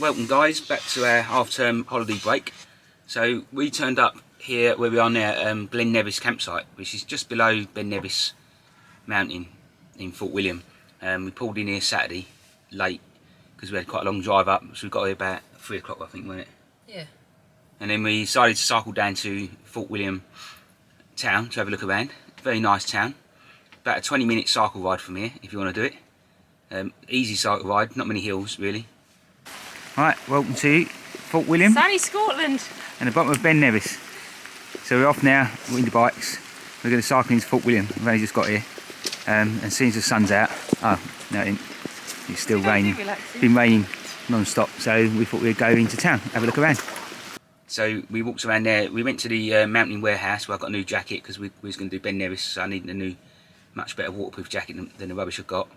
welcome guys back to our half-term holiday break. So we turned up here where we are now, Glen Nevis campsite, which is just below Ben Nevis mountain in Fort William. We pulled in here Saturday late because we had quite a long drive up, so we got here about 3 o'clock I think, wasn't it? Yeah. And then we decided to cycle down to Fort William town to have a look around. Very nice town. About a 20-minute cycle ride from here if you want to do it. Easy cycle ride, not many hills really. Right, welcome to Fort William. Sunny Scotland. And the bottom of Ben Nevis. So we're off now, we're in the bikes. We're going to cycle into Fort William. We've only just got here. And as soon as the sun's out, oh no, it's still raining. It's been raining non-stop, so we thought we'd go into town, have a look around. So we walked around there. We went to the mountain warehouse where I got a new jacket because we was going to do Ben Nevis, so I needed a new, much better waterproof jacket than the rubbish I've got.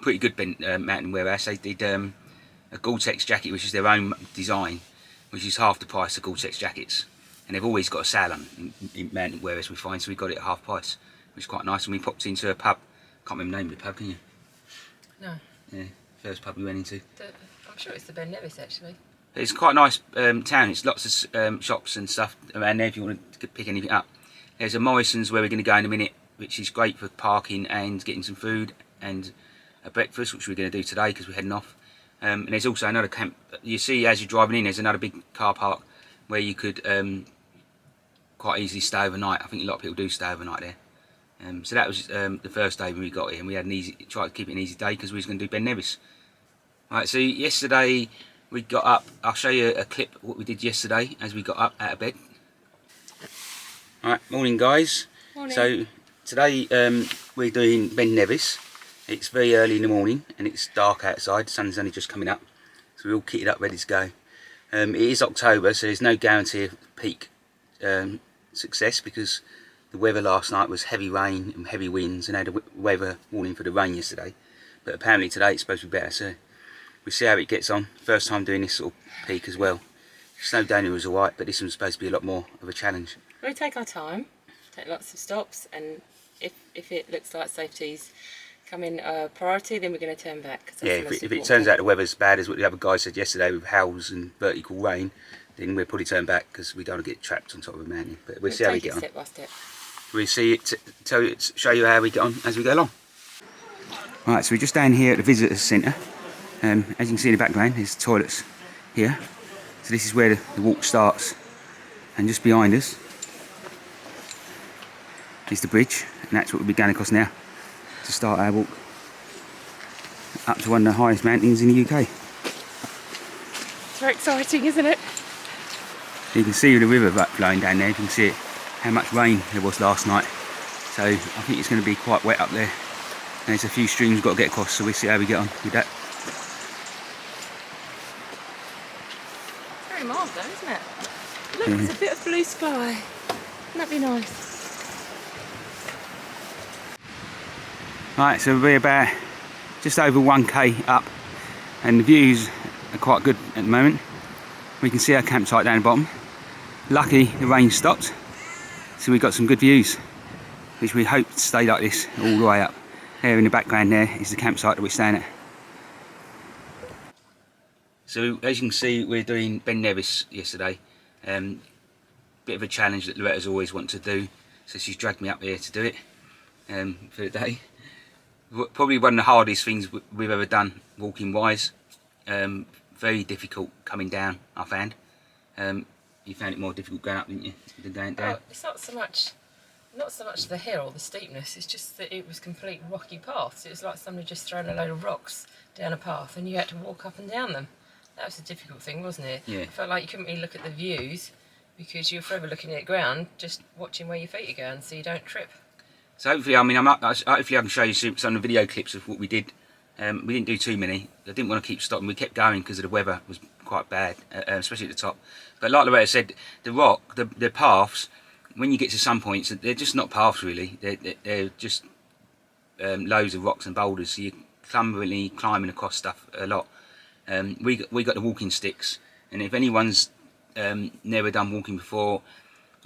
Pretty good mountain warehouse. They did a Gore-Tex jacket, which is their own design, which is half the price of Gore-Tex jackets. And they've always got a sale on in mountain wear, we find, so we got it at half price, which is quite nice. And we popped into a pub. Can't remember the name of the pub, can you? No. Yeah, first pub we went into. I'm sure it's the Ben Nevis actually. It's quite a nice town. It's lots of shops and stuff around there if you want to pick anything up. There's a Morrison's where we're going to go in a minute, which is great for parking and getting some food and a breakfast, which we're going to do today because we're heading off. And there's also another camp. You see as you're driving in, there's another big car park where you could quite easily stay overnight. I think a lot of people do stay overnight there. So that was the first day when we got here, and we had tried to keep it an easy day because we was going to do Ben Nevis. Right, so yesterday we got up. I'll show you a clip of what we did yesterday as we got up out of bed. Alright, morning guys. Morning. So today we're doing Ben Nevis. It's very early in the morning and it's dark outside. The sun's only just coming up, so we're all kitted up ready to go. It is October, so there's no guarantee of peak success because the weather last night was heavy rain and heavy winds, and had a weather warning for the rain yesterday. But apparently today it's supposed to be better, so we'll see how it gets on. First time doing this sort of peak as well. Snow down here was alright, but this one's supposed to be a lot more of a challenge. We'll take our time, take lots of stops, and if it looks like safety's coming priority, then we're going to turn back. Yeah, if it turns out the weather's bad as what the other guy said yesterday with howls and vertical rain, then we'll probably turn back because we don't want to get trapped on top of a mountain. But we'll see how we get on. Step by step. We'll see it, show you how we get on as we go along. Right, so we're just down here at the visitor centre. As you can see in the background, there's toilets here. So this is where the walk starts, and just behind us is the bridge, and that's what we'll be going across now to start our walk up to one of the highest mountains in the UK. It's very exciting, isn't it? You can see the river flowing down there. You can see it, how much rain there was last night. So I think it's going to be quite wet up there. And there's a few streams we've got to get across, so we'll see how we get on with that. It's very mild though, isn't it? Look, there's a bit of blue sky. Wouldn't that be nice? Right, so we'll be about just over 1k up, and the views are quite good at the moment. We can see our campsite down the bottom. Lucky the rain stopped, so we've got some good views, which we hope to stay like this all the way up. There in the background there is the campsite that we're staying at. So as you can see, we're doing Ben Nevis yesterday. Bit of a challenge that Loretta's always wanted to do, so she's dragged me up here to do it for the day. Probably one of the hardest things we've ever done walking wise. Very difficult coming down, I found. You found it more difficult going up, didn't you, than going down? Oh, it's not so much the hill or the steepness, it's just that it was complete rocky paths. It was like somebody just thrown a load of rocks down a path and you had to walk up and down them. That was a difficult thing, wasn't it? Yeah. It felt like you couldn't really look at the views because you were forever looking at the ground, just watching where your feet are going so you don't trip. So hopefully, I mean, hopefully I can show you some of the video clips of what we did. We didn't do too many. I didn't want to keep stopping. We kept going because the weather was quite bad, especially at the top. But like Loretta said, the paths, when you get to some points, they're just not paths really. They're just loads of rocks and boulders. So you're clumsily climbing across stuff a lot. We got the walking sticks, and if anyone's never done walking before,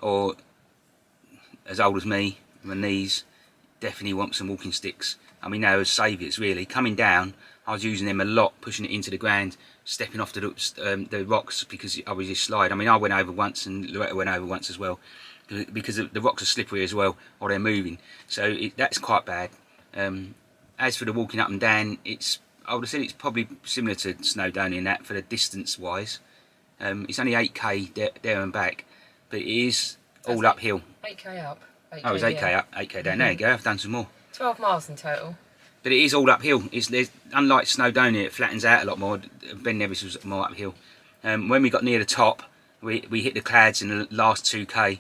or as old as me, my knees, definitely want some walking sticks. I mean, they were saviours really. Coming down, I was using them a lot, pushing it into the ground, stepping off the rocks because I was just slide. I mean, I went over once and Loretta went over once as well, because the rocks are slippery as well, or they're moving. So that's quite bad. As for the walking up and down, I would have said it's probably similar to Snowdonia in that for the distance wise. It's only 8k there and back, but it is all uphill. 8k up. 8k oh, it's 8k up, 8k down. There you go, I've done some more. 12 miles in total. But it is all uphill. Unlike Snowdonia, it flattens out a lot more. Ben Nevis was more uphill. When we got near the top, we hit the clouds in the last 2k,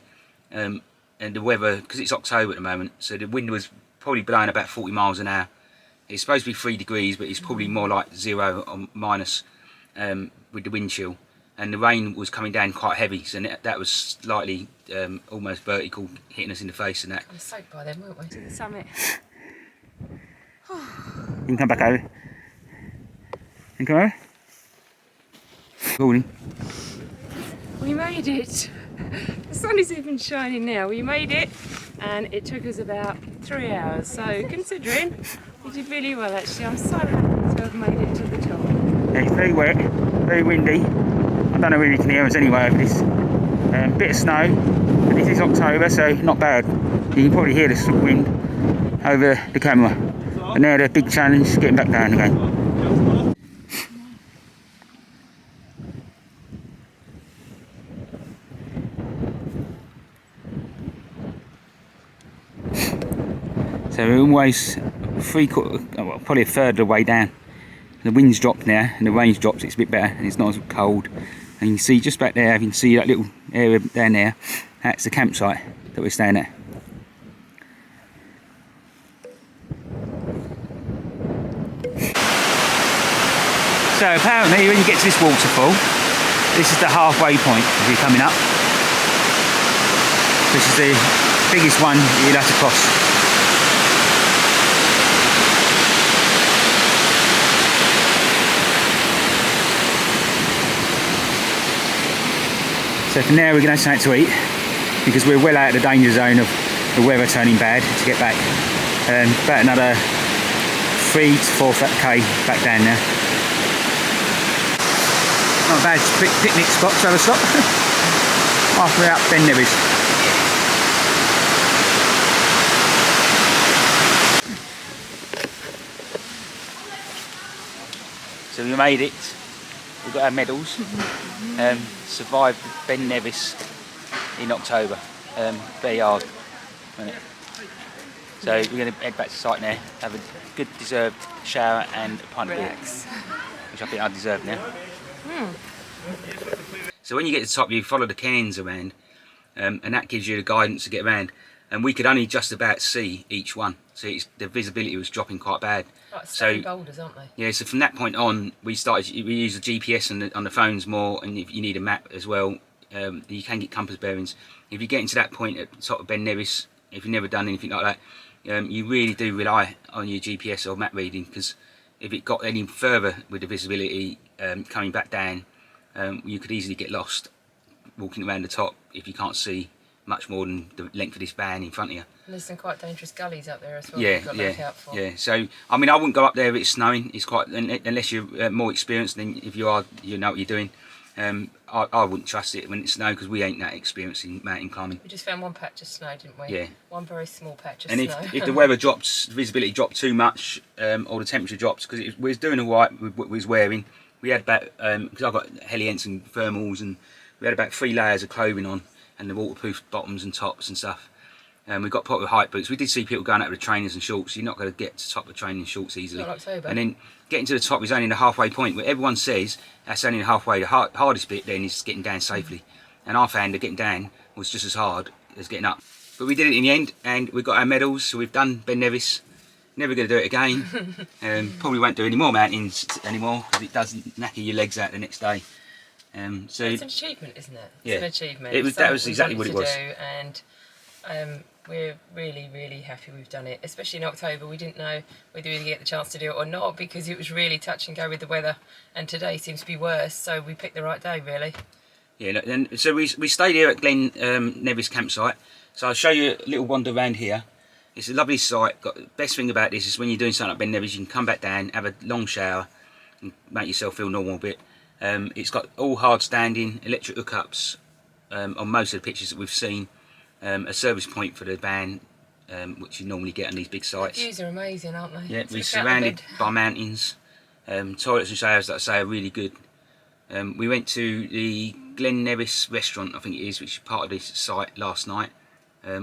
and the weather, because it's October at the moment, so the wind was probably blowing about 40 miles an hour. It's supposed to be 3 degrees, but it's probably more like 0 or minus with the wind chill. And the rain was coming down quite heavy, so that was slightly almost vertical, hitting us in the face and that. I'm soaked by them, weren't we, to the summit? You can come back over. You can come over. Morning. We made it. The sun is even shining now. We made it, and it took us about 3 hours. So considering, we did really well actually. I'm so happy to have made it to the top. Yeah, it's very wet, very windy. I don't know whether you can hear us anyway over this. Bit of snow, but this is October, so not bad. You can probably hear the wind over the camera. And now the big challenge, getting back down again. So we're almost probably a third of the way down. The wind's dropped now, and the rain's dropped, it's a bit better, and it's not as cold. And you can see just back there, you can see that little area down there, that's the campsite that we're staying at. So apparently when you get to this waterfall, this is the halfway point as you're coming up. This is the biggest one you'll have to cross. So from there we're going to have something to eat, because we're well out of the danger zone of the weather turning bad to get back. About another 3 to 4k back down there. Not a bad picnic spot to have a stop. After we're up Ben Nevis. So we made it. We've got our medals. Survived Ben Nevis in October. Very hard, wasn't it? So we're going to head back to site now, have a good deserved shower and a pint of beer, which I think I deserve now. So when you get to the top, you follow the cairns around, and that gives you the guidance to get around. And we could only just about see each one, so the visibility was dropping quite bad. Like stone boulders, aren't they? Yeah. So from that point on, we use the GPS on the phones more, and if you need a map as well, you can get compass bearings. If you get into that point at the top of Ben Nevis, if you've never done anything like that, you really do rely on your GPS or map reading, because if it got any further with the visibility coming back down, you could easily get lost walking around the top if you can't see much more than the length of this van in front of you. And there's some quite dangerous gullies up there as well. Yeah, you've got to look out for. Yeah. So I mean, I wouldn't go up there if it's snowing. It's quite, unless you're more experienced than if you are, you know what you're doing. I wouldn't trust it when it's snow, because we ain't that experienced in mountain climbing. We just found one patch of snow, didn't we? Yeah. One very small patch of snow. And if the weather drops, the visibility dropped too much, or the temperature drops, because we was doing all right with what we was wearing. We had about, because I've got Helliants and thermals, and we had about 3 layers of clothing on, and the waterproof bottoms and tops and stuff. We got proper height boots. We did see people going out with trainers and shorts. You're not going to get to the top of the trainer in shorts easily. Not October. And then getting to the top is only the halfway point, where everyone says that's only the halfway. The hardest bit then is getting down safely. And I found that getting down was just as hard as getting up. But we did it in the end, and we got our medals. So we've done Ben Nevis. Never going to do it again. Probably won't do any more mountains anymore, because it does knacker your legs out the next day. So it's an achievement, isn't it? Yeah, it's an achievement. That was exactly what it was. And we're really, really happy we've done it. Especially in October, we didn't know whether we'd get the chance to do it or not, because it was really touch and go with the weather. And today seems to be worse, so we picked the right day, really. Yeah. And so we stayed here at Glen Nevis campsite. So I'll show you a little wander around here. It's a lovely site. Got the best thing about this is when you're doing something like Ben Nevis, you can come back down, have a long shower, and make yourself feel normal a bit. It's got all hard standing electric hookups on most of the pictures that we've seen. A service point for the van, which you normally get on these big sites. The views are amazing, aren't they? Yeah, we're surrounded by mountains. Toilets and showers, like I say, are really good. We went to the Glen Nevis restaurant, I think it is, which is part of this site last night,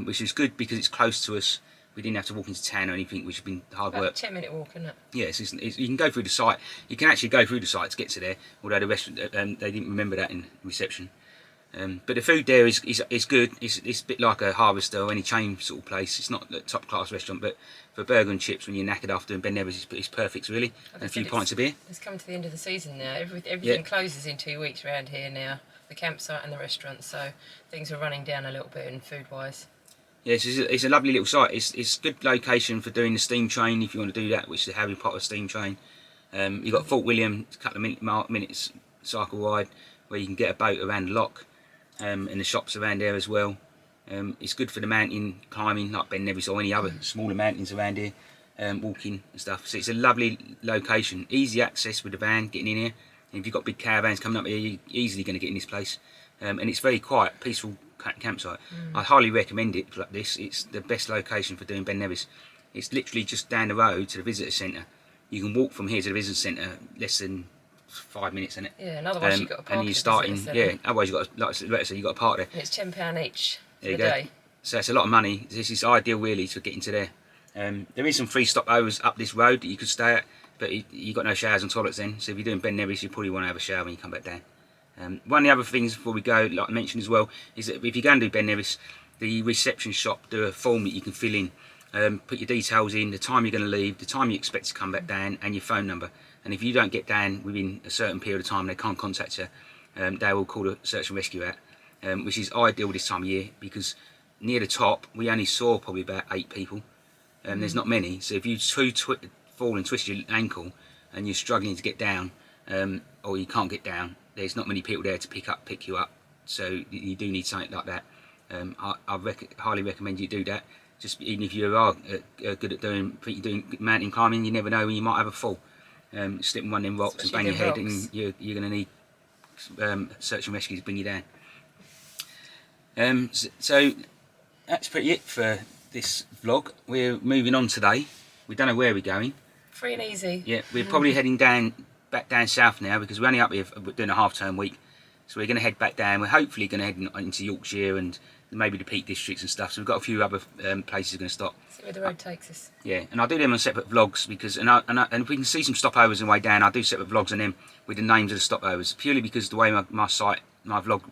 which is good because it's close to us. We didn't have to walk into town or anything, which has been hard work. About a 10-minute walk, isn't it? Yes, you can go through the site. You can actually go through the site to get to there, although the restaurant they didn't remember that in reception. But the food there is good. It's a bit like a Harvester or any chain sort of place. It's not a top class restaurant, but for burger and chips when you're knackered after doing Ben Nevis, it's perfect really. And a few pints of beer. It's come to the end of the season now. Everything closes in 2 weeks around here now. The campsite and the restaurant, so things are running down a little bit in food wise. Yes, it's a lovely little site. It's a good location for doing the steam train if you want to do that, which is the Harry Potter steam train. You've got Fort William, a couple of minutes cycle ride, where you can get a boat around the lock, and the shops around there as well. It's good for the mountain climbing, like Ben Nevis or any other smaller mountains around here, walking and stuff. So it's a lovely location, easy access with the van, getting in here. And if you've got big caravans coming up here, you're easily going to get in this place. And it's very quiet, peaceful campsite. I highly recommend it like this. It's the best location for doing Ben Nevis. It's literally just down the road to the visitor centre. You can walk from here to the visitor centre less than 5 minutes, isn't it? Yeah, and otherwise you've got to park. And you're starting, otherwise you've got, like you've got to park there. And it's £10 each for the day. So it's a lot of money. This is ideal really to get into there. There is some free stopovers up this road that you could stay at, but you've got no showers and toilets then. So if you're doing Ben Nevis, you probably want to have a shower when you come back down. One of the other things before we go, like I mentioned as well, is that if you're going to do Ben Nevis, the reception shop do a form that you can fill in. Put your details in, the time you're going to leave, the time you expect to come back down, and your phone number. And if you don't get down within a certain period of time, they can't contact you. They will call a search and rescue out, which is ideal this time of year because near the top we only saw probably about 8 people. There's not many, so if you fall and twist your ankle and you're struggling to get down, or you can't get down, there's not many people there to pick you up. So you do need something like that. I highly recommend you do that. Just even if you are good at doing mountain climbing, you never know when you might have a fall. Slip on one of them rocks and bang your head, and you're going to need search and rescue to bring you down. So that's pretty it for this vlog. We're moving on today. We don't know where we're going. Free and easy. Yeah, we're probably heading back down south now because we're only up here doing a half-term week. So we're going to head back down. We're hopefully going to head into Yorkshire and maybe the Peak Districts and stuff. So we've got a few other places we're going to stop. See where the road takes us. Yeah, and I'll do them on separate vlogs because, and if we can see some stopovers on the way down, I'll do separate vlogs on them with the names of the stopovers. Purely because the way my site, my vlog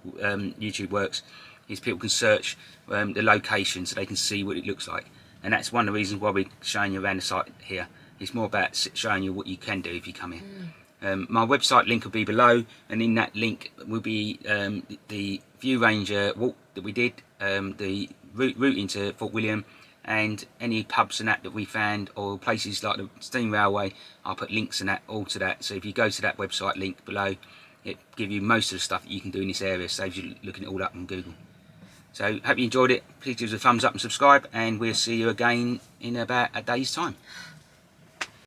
YouTube works, is people can search the location so they can see what it looks like. And that's one of the reasons why we're showing you around the site here. It's more about showing you what you can do if you come here. My website link will be below, and in that link will be the View Ranger walk that we did, the route into Fort William, and any pubs and that we found, or places like the steam railway. I'll put links and that all to that. So if you go to that website link below, it give you most of the stuff that you can do in this area. Saves you looking it all up on Google. So hope you enjoyed it. Please give us a thumbs up and subscribe, and we'll see you again in about a day's time.